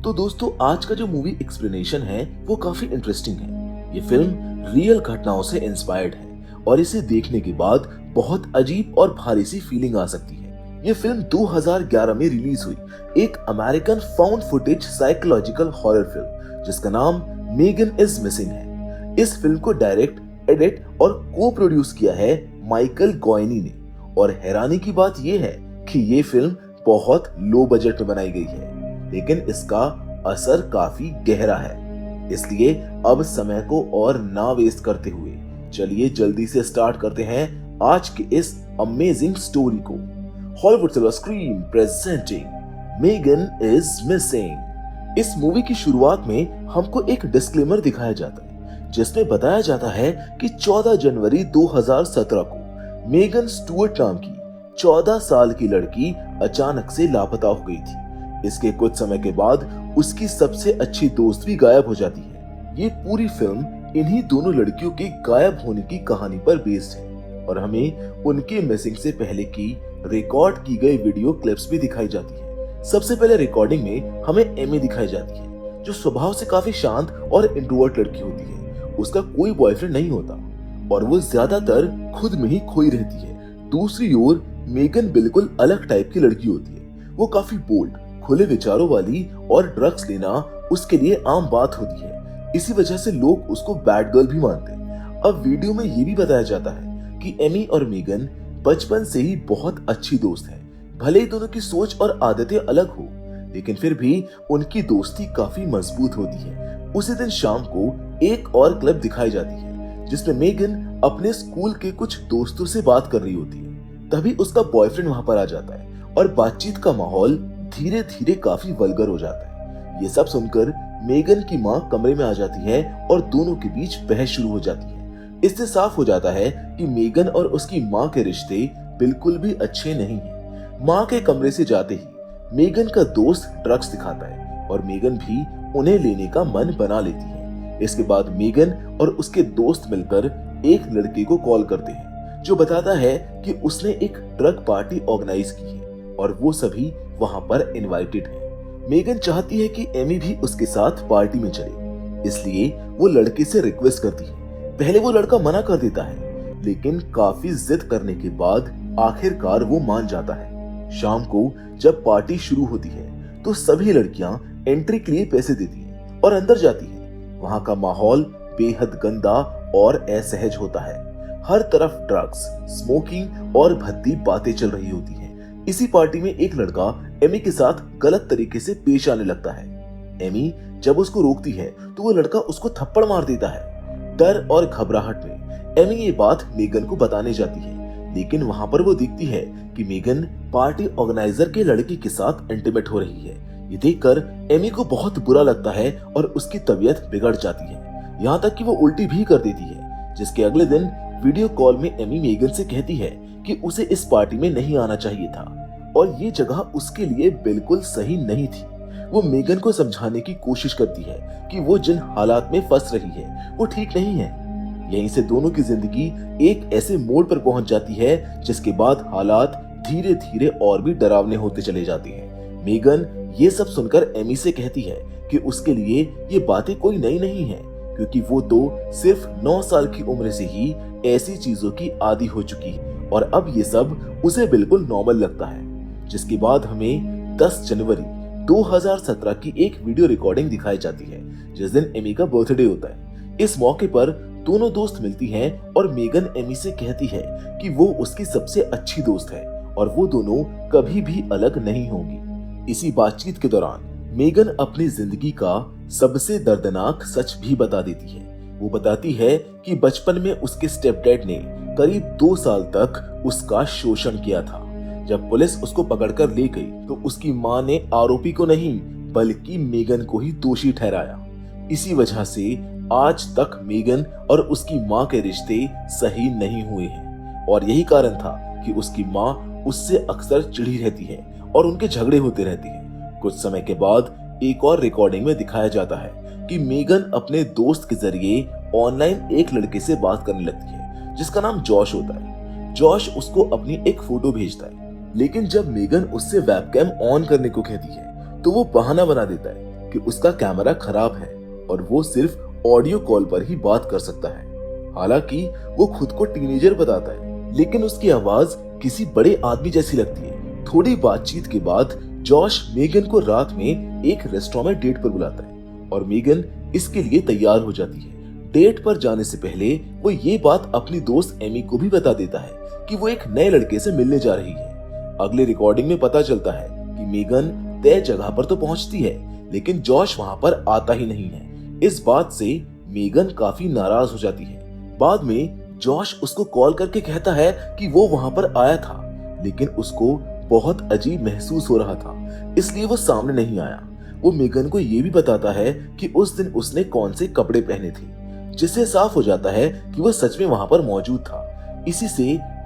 तो दोस्तों आज का जो मूवी एक्सप्लेनेशन है वो काफी इंटरेस्टिंग है। ये फिल्म रियल घटनाओं से इंस्पायर्ड है और इसे देखने के बाद बहुत अजीब और भारी सी फीलिंग आ सकती है। ये फिल्म 2011 में रिलीज हुई एक American found footage psychological horror film जिसका नाम मेगन इज मिसिंग है। इस फिल्म को डायरेक्ट, एडिट और को प्रोड्यूस किया है माइकल गॉयनी ने। और हैरानी की बात यह है कि ये फिल्म बहुत लो बजट में बनाई गई है, लेकिन इसका असर काफी गहरा है। इसलिए अब समय को और ना वेस्ट करते हुए चलिए जल्दी से स्टार्ट करते हैं आज के इस अमेजिंग स्टोरी को। Hollywood silver screen presenting Megan is missing. इस मूवी की शुरुआत में हमको एक डिस्क्लेमर दिखाया जाता है जिसमें बताया जाता है कि 14 जनवरी 2017 को मेगन स्टुअर्ट नाम की 14 साल की लड़की अचानक से लापता हो गई थी। इसके कुछ समय के बाद उसकी सबसे अच्छी दोस्त भी गायब हो जाती है। ये पूरी फिल्म इन्हीं दोनों लड़कियों के गायब होने की कहानी पर बेस्ड है और हमें उनके मिसिंग से पहले की रिकॉर्ड की गई वीडियो क्लिप्स भी दिखाई जाती है। सबसे पहले रिकॉर्डिंग में हमें एमी दिखाई जाती है जो स्वभाव से काफी शांत और इंट्रोवर्ट लड़की होती है। उसका कोई बॉयफ्रेंड नहीं होता और वो ज्यादातर खुद में ही खोई रहती है। दूसरी ओर मेगन बिल्कुल अलग टाइप की लड़की होती है। वो काफी बोल्ड, खुले विचारों वाली और ड्रग्स लेना उसके लिए आम बात होती है। इसी वजह से लोग उसको बैड गर्ल भी मानते हैं। अब वीडियो में ये भी बताया जाता है कि एमी और मेगन बचपन से ही बहुत अच्छी दोस्त हैं। भले ही दोनों की सोच और आदतें अलग हो, लेकिन फिर भी उनकी दोस्ती काफी मजबूत होती है। उसी दिन शाम को एक और क्लब दिखाई जाती है जिसमें मेगन अपने स्कूल के कुछ दोस्तों से बात कर रही होती है। तभी उसका बॉयफ्रेंड वहां पर आ जाता है और बातचीत का माहौल धीरे धीरे काफी वल्गर हो जाता है। ये सब सुनकर मेगन की माँ कमरे में आ जाती है और दोनों के बीच बहस शुरू हो जाती है। इससे साफ हो जाता है कि मेगन और उसकी माँ के रिश्ते बिल्कुल भी अच्छे नहीं हैं। माँ के कमरे से जाते ही मेगन का दोस्त ड्रग्स दिखाता है और मेगन भी उन्हें लेने का मन बना लेती है। इसके बाद मेगन और उसके दोस्त मिलकर एक लड़के को कॉल करते हैं जो बताता है कि उसने एक ड्रग पार्टी ऑर्गेनाइज की है और वो सभी वहां पर इनवाइटेड है। मेगन चाहती है कि एमी भी उसके साथ पार्टी में चले, इसलिए वो लड़के से रिक्वेस्ट करती है। पहले वो लड़का मना कर देता है, लेकिन काफी जिद करने के बाद आखिरकार वो मान जाता है। शाम को जब पार्टी शुरू होती है तो सभी लड़कियां एंट्री के लिए पैसे देती हैं और अंदर जाती हैं। वहां का माहौल बेहद गंदा और असहज होता है। हर तरफ ड्रग्स, स्मोकिंग और भद्दी बातें चल रही होती है। इसी पार्टी में एक लड़का एमी के साथ गलत तरीके से पेश आने लगता है। एमी जब उसको रोकती है तो वो लड़का उसको थप्पड़ मार देता है। डर और घबराहट में एमी ये बात मेगन को बताने जाती है, लेकिन वहां पर वो देखती है कि मेगन पार्टी ऑर्गेनाइजर के लड़के के साथ इंटीमेट हो रही है। ये देखकर एमी को बहुत बुरा लगता है और उसकी तबीयत बिगड़ जाती है, यहाँ तक कि वो उल्टी भी कर देती है। जिसके अगले दिन वीडियो कॉल में एमी मेगन से कहती है कि उसे इस पार्टी में नहीं आना चाहिए था और ये जगह उसके लिए बिल्कुल सही नहीं थी। वो मेगन को समझाने की कोशिश करती है कि वो जिन हालात में फंस रही है वो ठीक नहीं है। यहीं से दोनों की जिंदगी एक ऐसे मोड़ पर पहुंच जाती है जिसके बाद हालात धीरे धीरे और भी डरावने होते चले जाते हैं। मेगन ये सब सुनकर एमी से कहती है कि उसके लिए ये बातें कोई नई नहीं है, क्योंकि वो तो सिर्फ 9 साल की उम्र से ही ऐसी चीजों की आदी हो चुकी है और अब ये सब उसे बिल्कुल नॉर्मल लगता है। जिसके बाद हमें 10 जनवरी 2017 की एक वीडियो रिकॉर्डिंग दिखाई जाती है जिस दिन एमी का बर्थडे होता है। इस मौके पर दोनों दोस्त मिलती हैं और मेगन एमी से कहती है कि वो उसकी सबसे अच्छी दोस्त है और वो दोनों कभी भी अलग नहीं होंगी। इसी बातचीत के दौरान मेगन अपनी जिंदगी का सबसे दर्दनाक सच भी बता देती है। वो बताती है कि बचपन में उसके स्टेपडैड ने करीब 2 साल तक उसका शोषण किया था। जब पुलिस उसको पकड़कर ले गई तो उसकी माँ ने आरोपी को नहीं बल्कि मेगन को ही दोषी ठहराया। इसी वजह से आज तक मेगन और उसकी माँ के रिश्ते सही नहीं हुए हैं और यही कारण था कि उसकी माँ उससे अक्सर चिढ़ी रहती है और उनके झगड़े होते रहते हैं। कुछ समय के बाद एक और रिकॉर्डिंग में दिखाया जाता है कि मेगन अपने दोस्त के जरिए ऑनलाइन एक लड़के से बात करने लगती है जिसका नाम जॉश होता है। जॉश उसको अपनी एक फोटो भेजता है, लेकिन जब मेगन उससे वेबकैम ऑन करने को कहती है तो वो बहाना बना देता है कि उसका कैमरा खराब है और वो सिर्फ ऑडियो कॉल पर ही बात कर सकता है। हालांकि वो खुद को टीनेजर बताता है, लेकिन उसकी आवाज किसी बड़े आदमी जैसी लगती है। थोड़ी बातचीत के बाद जॉश मेगन को रात में एक रेस्टोरेंट में डेट पर बुलाता है और मेगन इसके लिए तैयार हो जाती है। डेट पर जाने से पहले वो ये बात अपनी दोस्त एमी को भी बता देता है कि वो एक नए लड़के से मिलने जा रही है। अगले रिकॉर्डिंग में पता चलता है कि मेगन तय जगह पर तो पहुंचती है, लेकिन जॉश वहां पर आता ही नहीं है। इस बात से मेगन काफी नाराज हो जाती है। बाद में जॉश उसको कॉल करके कहता है कि वो वहां पर आया था, लेकिन उसको बहुत अजीब महसूस हो रहा था, इसलिए वो सामने नहीं आया। वो मेगन को ये भी बताता है कि उस दिन उसने कौन से कपड़े पहने थे, जिससे साफ हो जाता है कि वो सच में वहां पर मौजूद था। इसी से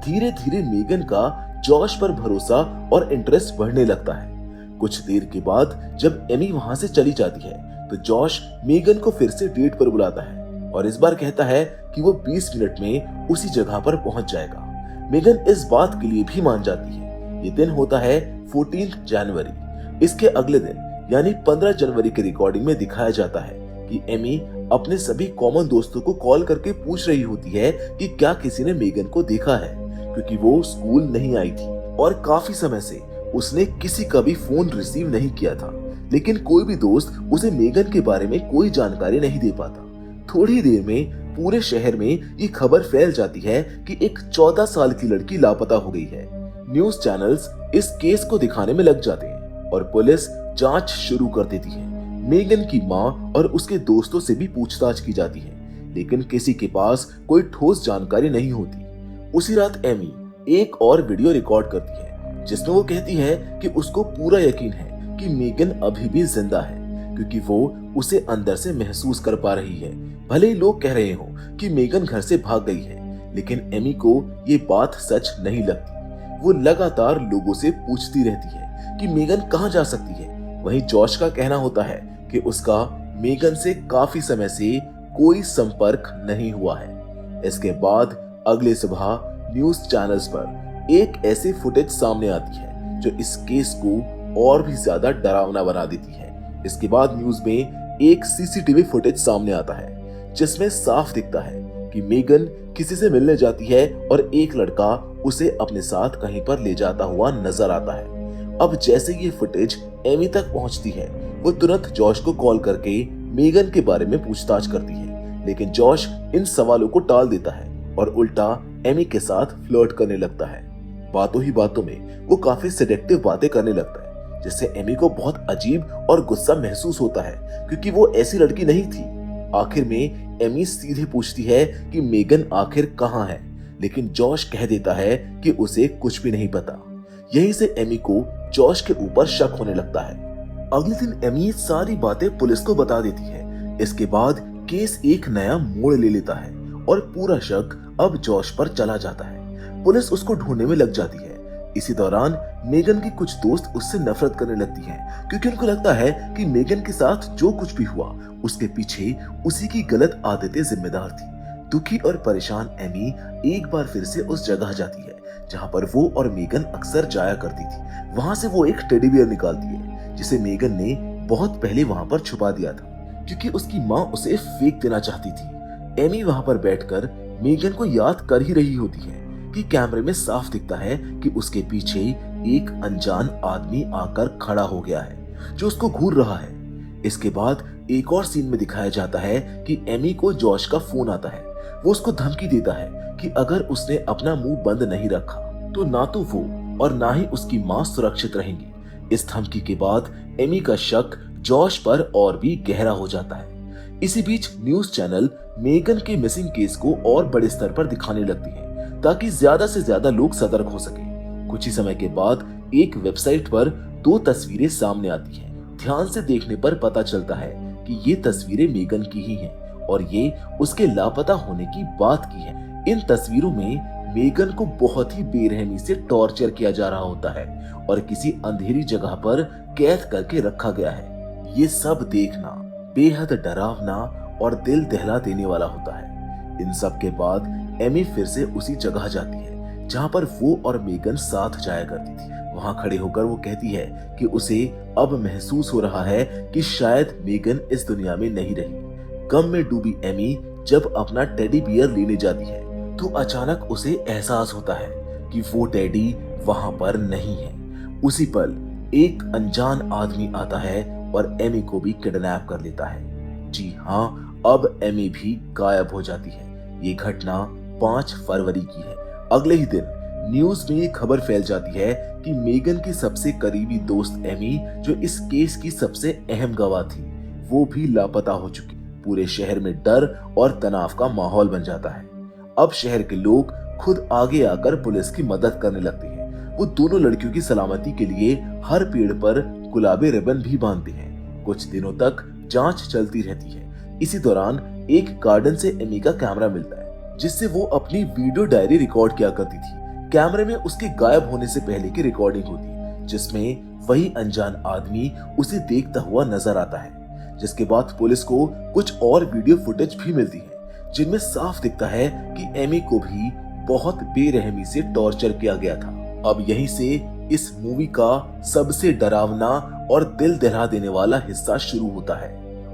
धीरे धीरे मेगन का जॉश पर भरोसा और इंटरेस्ट बढ़ने लगता है। कुछ देर के बाद जब एमी वहां से चली जाती है तो जॉश मेगन को फिर से डेट पर बुलाता है और इस बार कहता है कि वो 20 मिनट में उसी जगह पर पहुंच जाएगा। मेगन इस बात के लिए भी मान जाती है। ये दिन होता है 14 जनवरी। इसके अगले दिन यानी 15 जनवरी के रिकॉर्डिंग में दिखाया जाता है कि एमी अपने सभी कॉमन दोस्तों को कॉल करके पूछ रही होती है कि क्या किसी ने मेगन को देखा है, क्योंकि वो स्कूल नहीं आई थी और काफी समय से उसने किसी का भी फोन रिसीव नहीं किया था। लेकिन कोई भी दोस्त उसे मेगन के बारे में कोई जानकारी नहीं दे पाता। थोड़ी देर में पूरे शहर में ये खबर फैल जाती है कि एक 14 साल की लड़की लापता हो गई है। न्यूज चैनल्स इस केस को दिखाने में लग जाते हैं और पुलिस जांच शुरू कर देती है। मेगन की माँ और उसके दोस्तों से भी पूछताछ की जाती है, लेकिन किसी के पास कोई ठोस जानकारी नहीं होती। उसी रात एमी एक और वीडियो रिकॉर्ड करती है, जिसमें वो कहती है कि उसको पूरा यकीन है कि मेगन अभी भी जिंदा है, क्योंकि वो उसे अंदर से महसूस कर पा रही है। भले ही लोग कह रहे हो कि मेगन घर से भाग गई है, लेकिन एमी को ये बात सच नहीं लगती। वो लगातार लोगों से पूछती रहती है कि मेगन कहाँ जा सकती है। वहीं जॉश का कहना होता है कि उसका मेगन से काफी समय से कोई संपर्क नहीं हुआ है। इसके बाद अगले सुबह न्यूज चैनल्स पर एक ऐसी फुटेज सामने आती है जो इस केस को और भी ज्यादा डरावना बना देती है। इसके बाद न्यूज में एक सीसीटीवी फुटेज सामने आता है जिसमें साफ दिखता है कि मेगन किसी से मिलने जाती है और एक लड़का उसे अपने साथ कहीं पर ले जाता हुआ नजर आता है। अब जैसे ये फुटेज एमी तक पहुंचती है, वो तुरंत जॉश को कॉल करके मेगन के बारे में पूछताछ करती है, लेकिन जॉश इन सवालों को टाल देता है और उल्टा एमी के साथ फ्लर्ट करने लगता है। बातों ही बातों में वो काफी सेडेक्टिव बातें करने लगता है, जिससे एमी को बहुत अजीब और गुस्सा महसूस होता है, क्योंकि वो ऐसी लड़की नहीं थी। आखिर में एमी सीधे पूछती है कि मेगन आखिर कहाँ है, लेकिन जॉश कह देता है कि उसे कुछ भी नहीं पता। यहीं से एमी को जॉश के ऊपर शक होने लगता है। अगले दिन एमी सारी बातें पुलिस को बता देती है। इसके बाद केस एक नया मोड़ ले लेता है और पूरा शक अब जॉश पर चला जाता है। पुलिस उसको ढूंढने में लग जाती है। इसी दौरान मेगन की कुछ दोस्त उससे नफरत करने लगती हैं, क्योंकि उनको लगता है कि मेगन के साथ जो कुछ भी हुआ उसके पीछे उसी की गलत आदतें जिम्मेदार थी। दुखी और परेशान एमी एक बार फिर से उस जगह जाती है जहां पर वो और मेगन अक्सर जाया करती थी। वहां से वो एक टेडी बियर निकालती है जिसे मेगन ने बहुत पहले वहां पर छुपा दिया था, क्योंकि उसकी माँ उसे फेंक देना चाहती थी। एमी वहां पर बैठकर मेगन को याद कर ही रही होती है कि कैमरे में साफ दिखता है कि उसके पीछे एक अनजान आदमी आकर खड़ा हो गया है जो उसको घूर रहा है। इसके बाद एक और सीन में दिखाया जाता है कि एमी को जॉश का फोन आता है। वो उसको धमकी देता है कि अगर उसने अपना मुंह बंद नहीं रखा तो ना तो वो और ना ही उसकी माँ सुरक्षित रहेंगी। इस धमकी के बाद एमी का शक जॉश पर और भी गहरा हो जाता है। इसी बीच न्यूज चैनल मेगन के मिसिंग केस को और बड़े स्तर पर दिखाने लगती है ताकि ज्यादा से ज्यादा लोग सतर्क हो सके। कुछ ही समय के बाद एक वेबसाइट पर 2 तस्वीरें सामने आती हैं। ध्यान से देखने पर पता चलता है कि ये तस्वीरें मेगन की ही हैं और ये उसके लापता होने की बात की है। इन तस्वीरों में मेगन को बहुत ही बेरहमी से टॉर्चर किया जा रहा होता है और किसी अंधेरी जगह पर कैद करके रखा गया है। ये सब देखना बेहद डरावना और दिल दहला देने वाला होता है। इन सब के बाद एमी फिर से उसी जगह जाती है जहां पर वो और मेगन साथ जाया करती थी। वहां खड़े होकर वो कहती है कि उसे अब महसूस हो रहा है कि शायद मेगन इस दुनिया में नहीं रही। गम में डूबी एमी जब अपना टेडी बियर लेने जाती है तो अचानक उसे एहसास होता है कि वो टेडी वहां पर नहीं है। उसी पल एक अनजान आदमी आता है और एमी को भी किडनैप कर लेता है। जी हाँ, अब एमी भी गायब हो जाती है। ये घटना 5 फरवरी की है। अगले ही दिन न्यूज में ये खबर फैल जाती है कि मेगन की सबसे करीबी दोस्त एमी, जो इस केस की सबसे अहम गवाह थी, वो भी लापता हो चुकी। पूरे शहर में डर और तनाव का माहौल बन जाता है। अब शहर के लोग खुद आगे आकर पुलिस की मदद करने लगते हैं। वो दोनों लड़कियों की सलामती के लिए हर पेड़ पर गुलाबी रिबन भी बांधते हैं। कुछ दिनों तक जांच चलती रहती है। इसी दौरान एक गार्डन से एमी का कैमरा मिलता है, जिससे वो अपनी वीडियो डायरी रिकॉर्ड किया करती थी। कैमरे में उसके गायब होने से पहले की रिकॉर्डिंग होती है, जिसमें वही अनजान आदमी उसे देखता हुआ नजर आता है। जिसके बाद पुलिस को कुछ और वीडियो फुटेज भी मिलती है, जिनमें साफ दिखता है कि एमी को भी बहुत बेरहमी से टॉर्चर किया गया था। अब यहीं से इस मूवी का सबसे डरावना और दिल दहला देने वाला हिस्सा शुरू होता है।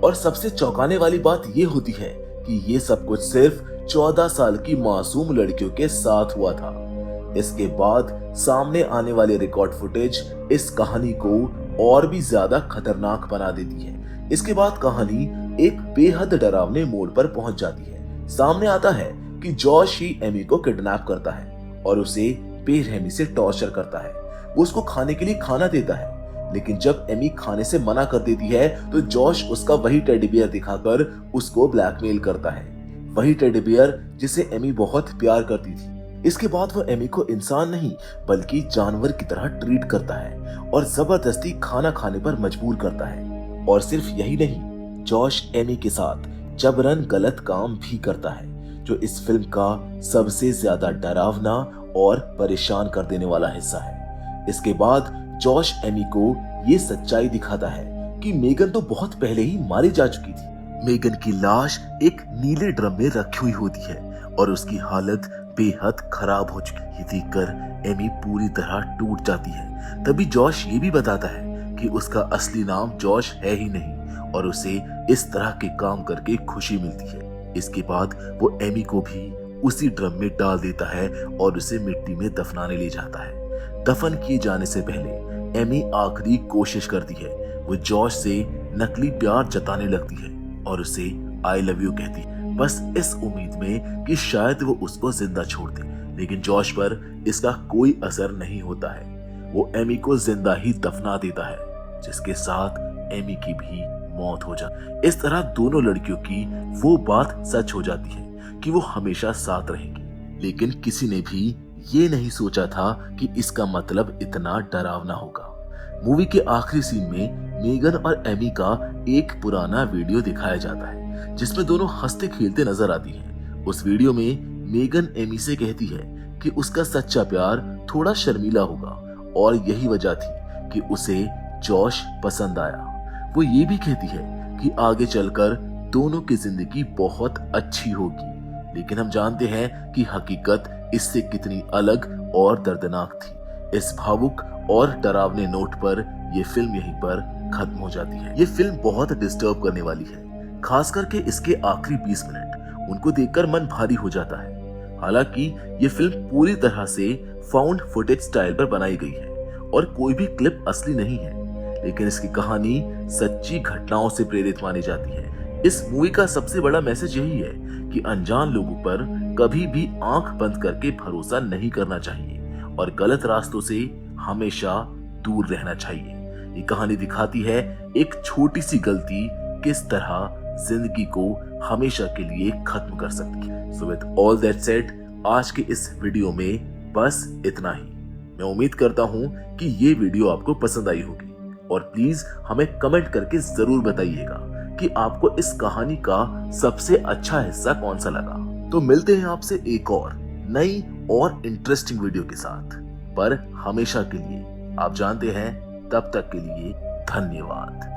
और सबसे चौंकाने वाली बात ये होती है कि ये सब कुछ सिर्फ 14 साल की मासूम लड़कियों के साथ हुआ था। इसके बाद सामने आने वाले रिकॉर्ड फुटेज इस कहानी को और भी ज्यादा खतरनाक बना देती है। इसके बाद कहानी एक बेहद डरावने मोड़ पर पहुंच जाती है। सामने आता है कि जॉश ही एमी को किडनैप करता है और उसे बेरहमी से टॉर्चर करता है। वो उसको खाने के लिए खाना देता है, लेकिन जब एमी खाने से मना कर देती है तो जॉश उसका वही टेडी बियर दिखाकर उसको ब्लैकमेल करता है। वही टेडी बियर जिसे एमी बहुत प्यार करती थी। इसके बाद वो एमी को इंसान नहीं बल्कि जानवर की तरह ट्रीट करता है और जबरदस्ती खाना खाने पर मजबूर करता है। और सिर्फ यही नहीं, जॉश एमी के साथ जबरन गलत काम भी करता है, जो इस फिल्म का सबसे ज्यादा डरावना और परेशान कर देने वाला हिस्सा है। इसके बाद जॉश एमी को ये सच्चाई दिखाता है कि मेगन तो बहुत पहले ही मारी जा चुकी थी। मेगन की लाश एक नीले ड्रम में रखी हुई होती है और उसकी हालत बेहद खराब हो चुकी है। ये देखकर एमी पूरी तरह टूट जाती है। तभी जॉश ये भी बताता है कि उसका असली नाम जॉश है ही नहीं और उसे इस तरह के काम करके खुशी मिलती है। इसके बाद वो एमी को भी उसी ड्रम में डाल देता है और उसे मिट्टी में दफनाने ले जाता है। दफन किए जाने से पहले एमी आखिरी कोशिश करती है। वो जॉश से नकली प्यार जताने लगती है और उसे आई लव यू कहती है, बस इस उम्मीद में कि शायद वो उसको जिंदा छोड़ दे। लेकिन जॉश पर इसका कोई असर नहीं होता है। वो एमी को जिंदा ही दफना देता है, जिसके साथ एमी की भी मौत हो जाती। इस तरह दोनों लड़कियों की वो बात सच हो जाती है कि वो हमेशा साथ रहेंगी। लेकिन किसी ने भी ये नहीं सोचा था कि इसका मतलब इतना डरावना होगा। मूवी के आखिरी सीन में मेगन और एमी का एक पुराना वीडियो दिखाया जाता है, जिसमें दोनों हंसते खेलते नजर आती हैं। उस वीडियो में मेगन एमी से कहती है कि उसका सच्चा प्यार थोड़ा शर्मीला होगा और यही वजह थी कि उसे जॉश पसंद आया। वो ये भी कहती है कि आगे चलकर दोनों की जिंदगी बहुत अच्छी होगी। लेकिन हम जानते हैं कि हकीकत इससे कितनी अलग और दर्दनाक थी। इस भावुक और डरावने नोट पर यह फिल्म यहीं पर खत्म हो जाती है। ये फिल्म बहुत डिस्टर्ब करने वाली है, खास करके इसके आखिरी 20 मिनट। उनको देखकर मन भारी हो जाता है। हालांकि ये फिल्म पूरी तरह से फाउंड फुटेज स्टाइल पर बनाई गई है और कोई भी क्लिप असली नहीं है, लेकिन इसकी कहानी सच्ची घटनाओं से प्रेरित मानी जाती है। इस मूवी का सबसे बड़ा मैसेज यही है कि अनजान लोगों पर कभी भी आंख बंद करके भरोसा नहीं करना चाहिए और गलत रास्तों से हमेशा दूर रहना चाहिए। ये कहानी दिखाती है एक छोटी सी गलती किस तरह जिंदगी को हमेशा के लिए खत्म कर सकती है। So with all that said, आज के इस वीडियो में बस इतना ही। मैं उम्मीद करता हूँ कि ये वीडियो आपको पसंद आई होगी और प्लीज हमें कमेंट करके जरूर बताइएगा कि आपको इस कहानी का सबसे अच्छा हिस्सा कौन सा लगा। तो मिलते हैं आपसे एक और नई और इंटरेस्टिंग वीडियो के साथ, पर हमेशा के लिए आप जानते हैं, तब तक के लिए धन्यवाद।